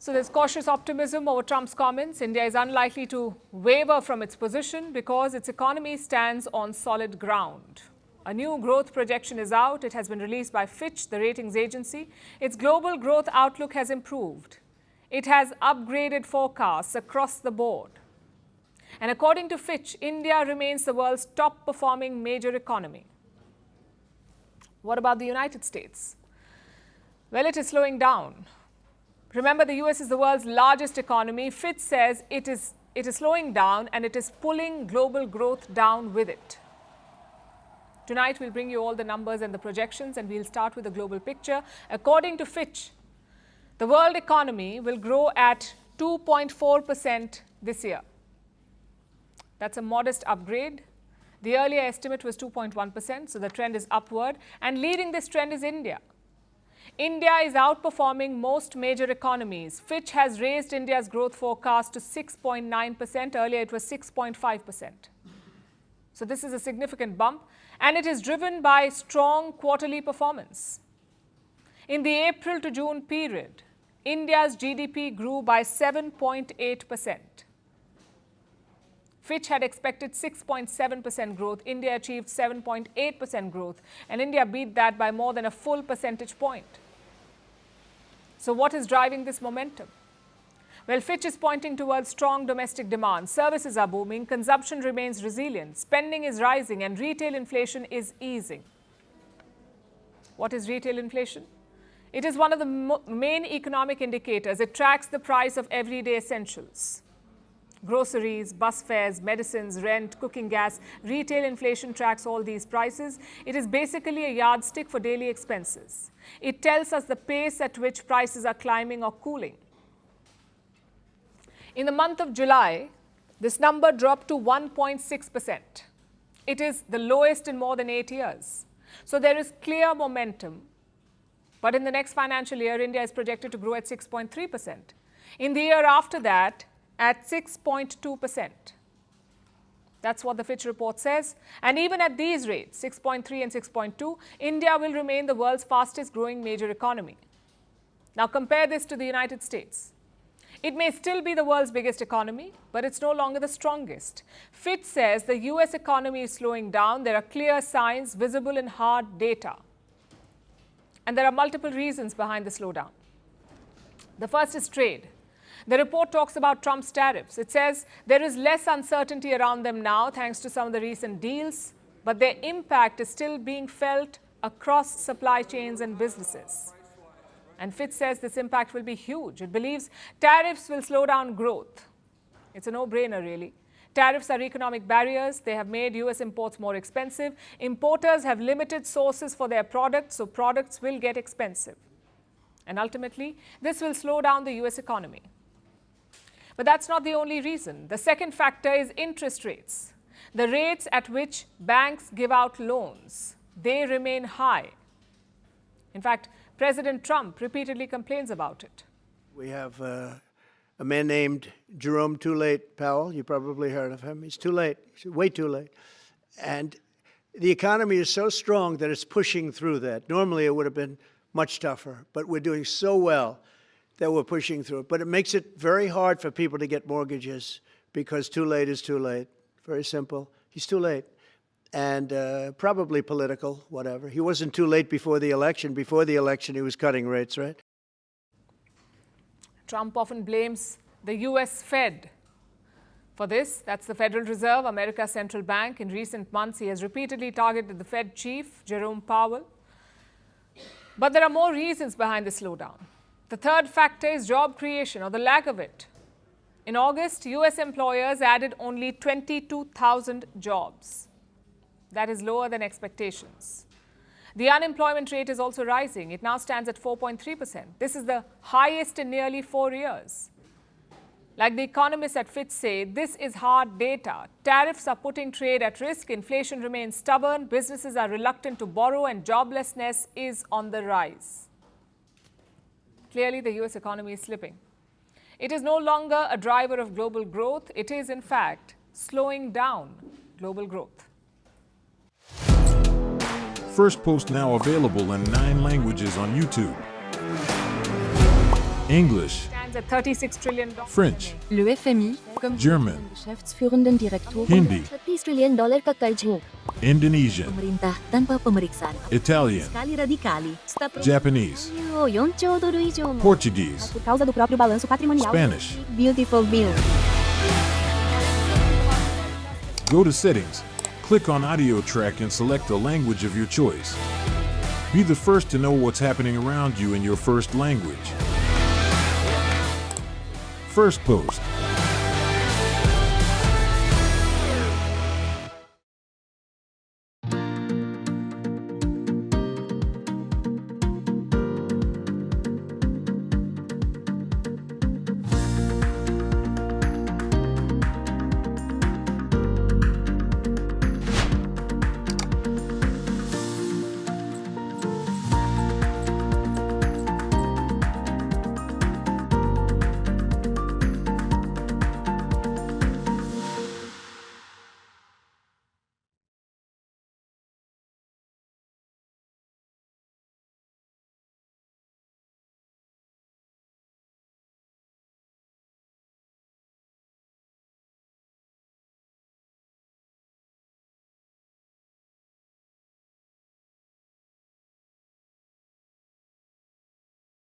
So there's cautious optimism over Trump's comments. India is unlikely to waver from its position because its economy stands on solid ground. A new growth projection is out. It has been released by Fitch, the ratings agency. Its global growth outlook has improved. It has upgraded forecasts across the board. And according to Fitch, India remains the world's top-performing major economy. What about the United States? Well, it is slowing down. Remember, the US is the world's largest economy. Fitch says it is slowing down and it is pulling global growth down with it. Tonight, we'll bring you all the numbers and the projections, and we'll start with the global picture. According to Fitch, the world economy will grow at 2.4% this year. That's a modest upgrade. The earlier estimate was 2.1%, so the trend is upward. And leading this trend is India. India is outperforming most major economies. Fitch has raised India's growth forecast to 6.9%. Earlier, it was 6.5%. So this is a significant bump, and it is driven by strong quarterly performance. In the April to June period, India's GDP grew by 7.8%. Fitch had expected 6.7% growth. India achieved 7.8% growth, and India beat that by more than a full percentage point. So what is driving this momentum? Well, Fitch is pointing towards strong domestic demand. Services are booming, consumption remains resilient, spending is rising, and retail inflation is easing. What is retail inflation? It is one of the main economic indicators. It tracks the price of everyday essentials. Groceries, bus fares, medicines, rent, cooking gas. Retail inflation tracks all these prices. It is basically a yardstick for daily expenses. It tells us the pace at which prices are climbing or cooling. In the month of July, this number dropped to 1.6%. It is the lowest in more than 8 years. So there is clear momentum. But in the next financial year, India is projected to grow at 6.3%. In the year after that, at 6.2%. That's what the Fitch report says. And even at these rates, 6.3 and 6.2, India will remain the world's fastest growing major economy. Now compare this to the United States. It may still be the world's biggest economy, but it's no longer the strongest. Fitch says the US economy is slowing down. There are clear signs visible in hard data. And there are multiple reasons behind the slowdown. The first is trade. The report talks about Trump's tariffs. It says there is less uncertainty around them now thanks to some of the recent deals, but their impact is still being felt across supply chains and businesses. And Fitch says this impact will be huge. It believes tariffs will slow down growth. It's a no-brainer, really. Tariffs are economic barriers. They have made US imports more expensive. Importers have limited sources for their products, so products will get expensive. And ultimately, this will slow down the US economy. But that's not the only reason. The second factor is interest rates. The rates at which banks give out loans, they remain high. In fact, President Trump repeatedly complains about it. We have a man named Jerome Too Late Powell. You probably heard of him. He's too late. He's way too late. And the economy is so strong that it's pushing through that. Normally, it would have been much tougher, but we're doing so well that we're pushing through it. But it makes it very hard for people to get mortgages because too late is too late. Very simple. He's too late. And probably political, whatever. He wasn't too late before the election. Before the election, he was cutting rates, right? Trump often blames the US Fed for this. That's the Federal Reserve, America's central bank. In recent months, he has repeatedly targeted the Fed chief, Jerome Powell. But there are more reasons behind the slowdown. The third factor is job creation, or the lack of it. In August, US employers added only 22,000 jobs. That is lower than expectations. The unemployment rate is also rising. It now stands at 4.3%. This is the highest in nearly 4 years. Like the economists at Fitch say, this is hard data. Tariffs are putting trade at risk. Inflation remains stubborn. Businesses are reluctant to borrow, and joblessness is on the rise. Clearly, the US economy is slipping. It is no longer a driver of global growth. It is, in fact, slowing down global growth. Firstpost now available in 9 languages on YouTube. English, stands at $36 trillion. French, Le FMI, comme German, ng geschäftsführenden Direktor Hindi, $30 trillion ka karjo. Indonesian, Pemerintah tanpa pemeriksaan. Italian, Sekali radikali. Japanese, 4兆ドル以上も Portuguese, por causa do próprio balanço patrimonial. Spanish. Beautiful bill. Go to Settings, click on Audio Track and select a language of your choice. Be the first to know what's happening around you in your first language. Firstpost.